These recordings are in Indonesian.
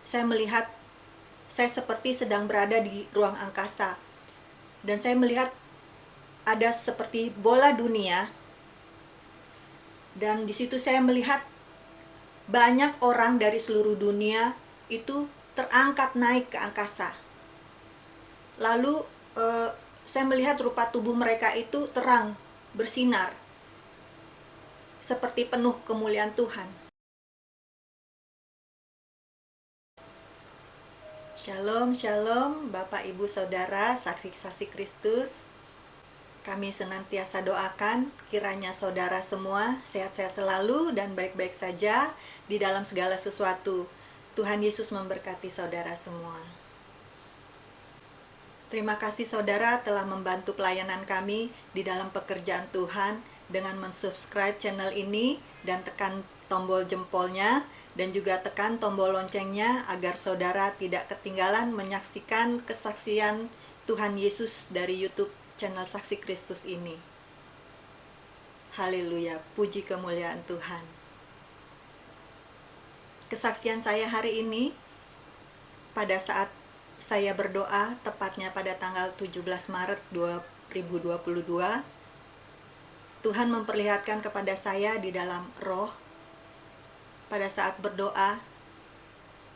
saya melihat saya seperti sedang berada di ruang angkasa. Dan saya melihat ada seperti bola dunia. Dan di situ saya melihat banyak orang dari seluruh dunia itu terangkat naik ke angkasa. Lalu saya melihat rupa tubuh mereka itu terang, bersinar, seperti penuh kemuliaan Tuhan. Shalom, shalom, Bapak, Ibu, Saudara, saksi-saksi Kristus. Kami senantiasa doakan kiranya saudara semua sehat-sehat selalu dan baik-baik saja di dalam segala sesuatu. Tuhan Yesus memberkati saudara semua. Terima kasih saudara telah membantu pelayanan kami di dalam pekerjaan Tuhan dengan mensubscribe channel ini dan tekan tombol jempolnya dan juga tekan tombol loncengnya agar saudara tidak ketinggalan menyaksikan kesaksian Tuhan Yesus dari YouTube channel Saksi Kristus ini. Haleluya, puji kemuliaan Tuhan. Kesaksian saya hari ini pada saat saya berdoa, tepatnya pada tanggal 17 Maret 2022, Tuhan memperlihatkan kepada saya di dalam roh. Pada saat berdoa,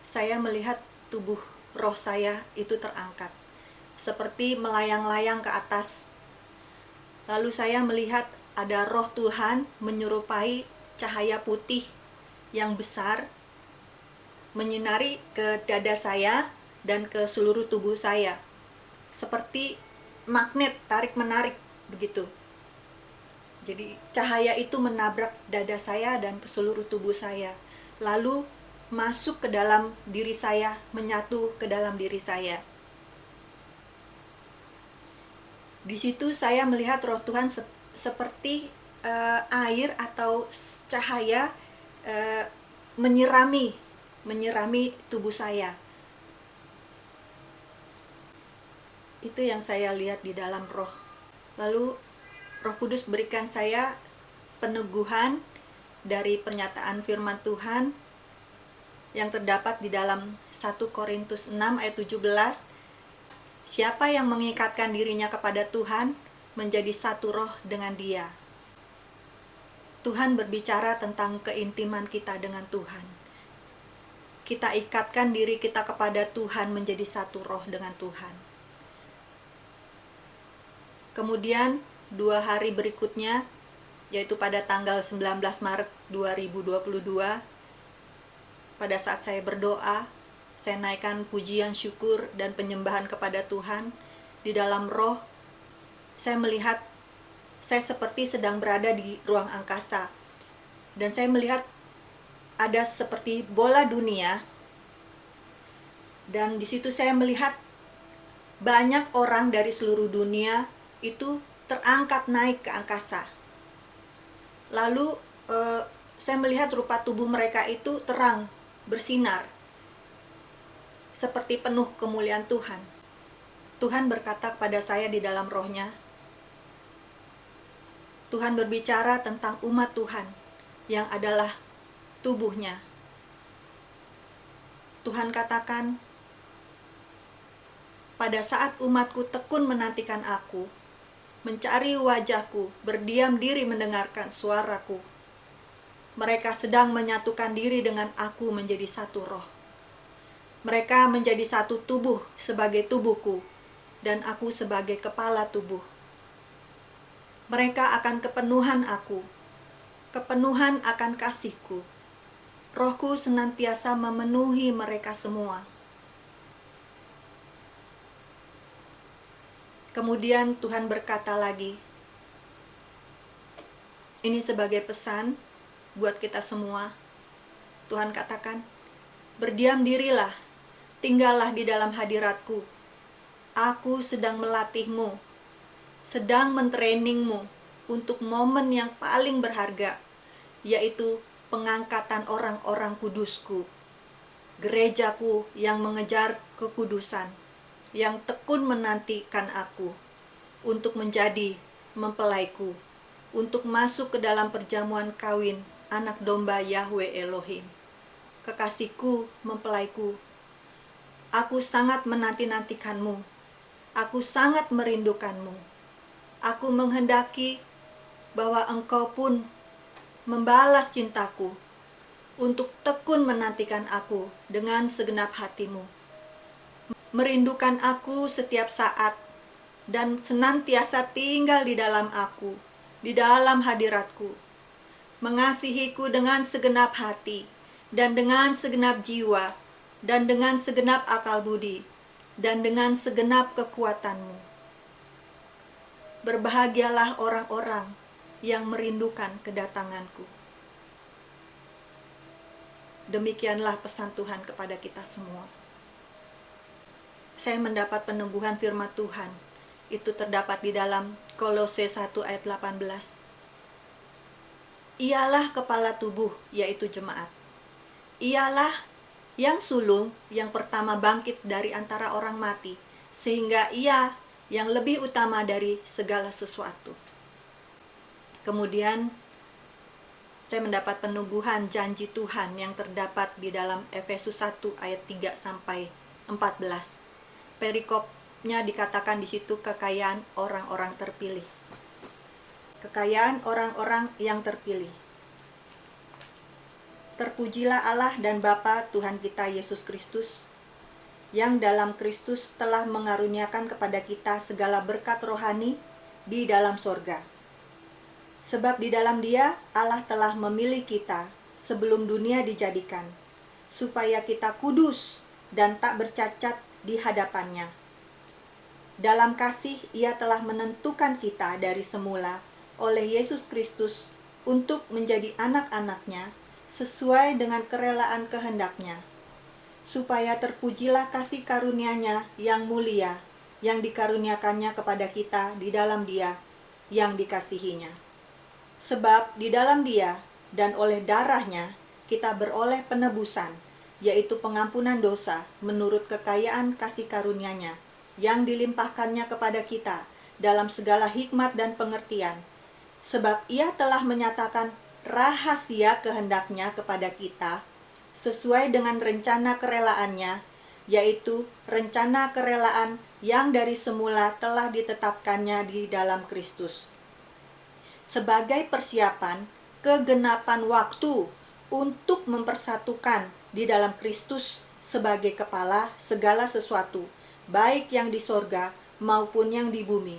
saya melihat tubuh roh saya itu terangkat, seperti melayang-layang ke atas. Lalu saya melihat ada roh Tuhan menyerupai cahaya putih yang besar, menyinari ke dada saya dan ke seluruh tubuh saya, seperti magnet tarik-menarik begitu. Jadi cahaya itu menabrak dada saya dan ke seluruh tubuh saya, lalu masuk ke dalam diri saya, menyatu ke dalam diri saya. Di situ saya melihat roh Tuhan seperti air atau cahaya menyirami tubuh saya. Itu yang saya lihat di dalam roh. Lalu Roh Kudus berikan saya peneguhan dari pernyataan firman Tuhan yang terdapat di dalam 1 Korintus 6 ayat 17. Siapa yang mengikatkan dirinya kepada Tuhan menjadi satu roh dengan Dia. Tuhan berbicara tentang keintiman kita dengan Tuhan. Kita ikatkan diri kita kepada Tuhan menjadi satu roh dengan Tuhan. Kemudian 2 hari berikutnya, yaitu pada tanggal 19 Maret 2022, pada saat saya berdoa, saya naikkan pujian syukur dan penyembahan kepada Tuhan. Di dalam roh, saya melihat saya seperti sedang berada di ruang angkasa. Dan saya melihat ada seperti bola dunia. Dan di situ saya melihat banyak orang dari seluruh dunia itu terangkat naik ke angkasa. Lalu saya melihat rupa tubuh mereka itu terang, bersinar, seperti penuh kemuliaan Tuhan. Tuhan berkata kepada saya di dalam rohnya, Tuhan berbicara tentang umat Tuhan yang adalah tubuhnya. Tuhan katakan, pada saat umatku tekun menantikan aku, mencari wajahku, berdiam diri mendengarkan suaraku, mereka sedang menyatukan diri dengan aku menjadi satu roh. Mereka menjadi satu tubuh sebagai tubuhku, dan aku sebagai kepala tubuh. Mereka akan kepenuhan aku, kepenuhan akan kasihku. Rohku senantiasa memenuhi mereka semua. Kemudian Tuhan berkata lagi, ini sebagai pesan buat kita semua. Tuhan katakan, berdiam dirilah, tinggallah di dalam hadiratku. Aku sedang melatihmu, sedang mentrainingmu untuk momen yang paling berharga, yaitu pengangkatan orang-orang kudusku, gerejaku yang mengejar kekudusan, yang tekun menantikan aku untuk menjadi mempelaiku, untuk masuk ke dalam perjamuan kawin anak domba Yahweh Elohim. Kekasihku, mempelaiku, Aku sangat menanti-nantikanmu. Aku sangat merindukanmu. Aku menghendaki bahwa engkau pun membalas cintaku untuk tekun menantikan aku dengan segenap hatimu. Merindukan aku setiap saat dan senantiasa tinggal di dalam aku, di dalam hadiratku. Mengasihiku dengan segenap hati dan dengan segenap jiwa dan dengan segenap akal budi dan dengan segenap kekuatanmu. Berbahagialah orang-orang yang merindukan kedatanganku. Demikianlah pesan Tuhan kepada kita semua. Saya mendapat peneguhan firman Tuhan. Itu terdapat di dalam Kolose 1 ayat 18. Ialah kepala tubuh, yaitu jemaat. Ialah yang sulung yang pertama bangkit dari antara orang mati, sehingga ia yang lebih utama dari segala sesuatu. Kemudian saya mendapat peneguhan janji Tuhan yang terdapat di dalam Efesus 1 ayat 3 sampai 14. Perikopnya dikatakan di situ kekayaan orang-orang terpilih. Kekayaan orang-orang yang terpilih. Terpujilah Allah dan Bapa Tuhan kita Yesus Kristus, yang dalam Kristus telah mengaruniakan kepada kita segala berkat rohani di dalam sorga. Sebab di dalam Dia Allah telah memilih kita sebelum dunia dijadikan, supaya kita kudus dan tak bercacat di hadapannya. Dalam kasih Ia telah menentukan kita dari semula oleh Yesus Kristus untuk menjadi anak-anak-Nya sesuai dengan kerelaan kehendak-Nya, supaya terpujilah kasih karunia-Nya yang mulia, yang dikaruniakannya kepada kita di dalam Dia yang dikasihinya. Sebab di dalam Dia dan oleh darah-Nya kita beroleh penebusan, yaitu pengampunan dosa menurut kekayaan kasih karunia-Nya yang dilimpahkannya kepada kita dalam segala hikmat dan pengertian. Sebab Ia telah menyatakan rahasia kehendak-Nya kepada kita sesuai dengan rencana kerelaannya, yaitu rencana kerelaan yang dari semula telah ditetapkannya di dalam Kristus, sebagai persiapan kegenapan waktu untuk mempersatukan di dalam Kristus sebagai kepala segala sesuatu, baik yang di sorga maupun yang di bumi.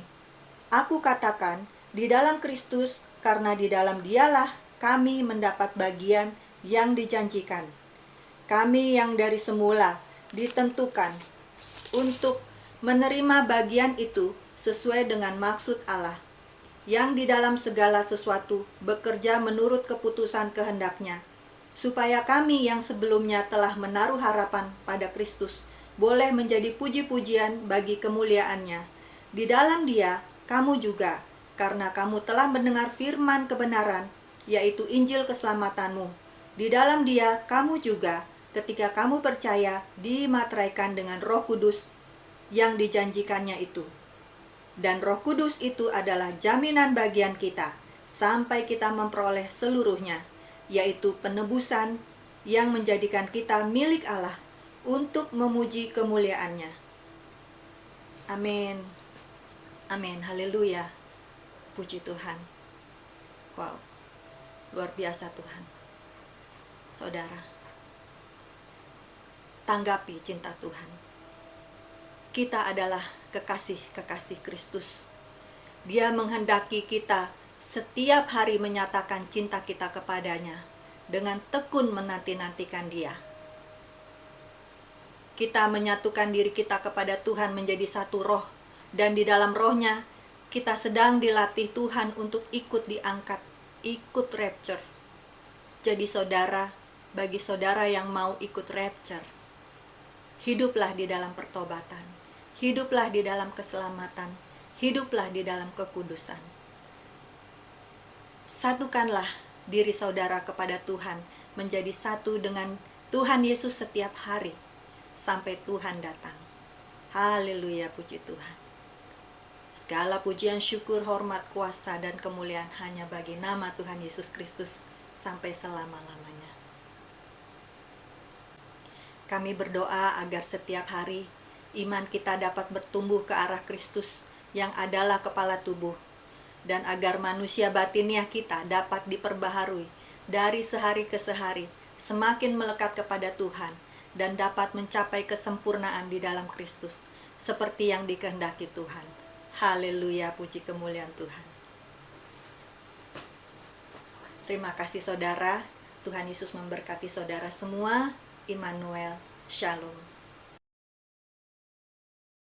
Aku katakan, di dalam Kristus, karena di dalam Dialah kami mendapat bagian yang dijanjikan. Kami yang dari semula ditentukan untuk menerima bagian itu sesuai dengan maksud Allah, yang di dalam segala sesuatu bekerja menurut keputusan kehendak-Nya, supaya kami yang sebelumnya telah menaruh harapan pada Kristus boleh menjadi puji-pujian bagi kemuliaan-Nya. Di dalam Dia, kamu juga, karena kamu telah mendengar firman kebenaran, yaitu Injil keselamatanmu. Di dalam Dia, kamu juga, ketika kamu percaya, dimateraikan dengan Roh Kudus yang dijanjikannya itu. Dan Roh Kudus itu adalah jaminan bagian kita, sampai kita memperoleh seluruhnya, yaitu penebusan yang menjadikan kita milik Allah untuk memuji kemuliaan-Nya. Amin. Amin. Haleluya. Puji Tuhan. Wow. Luar biasa Tuhan. Saudara, tanggapi cinta Tuhan. Kita adalah kekasih-kekasih Kristus. Dia menghendaki kita setiap hari menyatakan cinta kita kepadanya dengan tekun menanti-nantikan Dia. Kita menyatukan diri kita kepada Tuhan menjadi satu roh, dan di dalam rohnya kita sedang dilatih Tuhan untuk ikut diangkat, ikut rapture. Jadi saudara, bagi saudara yang mau ikut rapture, hiduplah di dalam pertobatan, hiduplah di dalam keselamatan, hiduplah di dalam kekudusan. Satukanlah diri saudara kepada Tuhan, menjadi satu dengan Tuhan Yesus setiap hari, sampai Tuhan datang. Haleluya, puji Tuhan. Segala pujian, syukur, hormat, kuasa, dan kemuliaan hanya bagi nama Tuhan Yesus Kristus sampai selama-lamanya. Kami berdoa agar setiap hari iman kita dapat bertumbuh ke arah Kristus yang adalah kepala tubuh, dan agar manusia batiniah kita dapat diperbaharui dari sehari ke sehari, semakin melekat kepada Tuhan, dan dapat mencapai kesempurnaan di dalam Kristus, seperti yang dikehendaki Tuhan. Haleluya, puji kemuliaan Tuhan. Terima kasih saudara, Tuhan Yesus memberkati saudara semua. Immanuel, Shalom.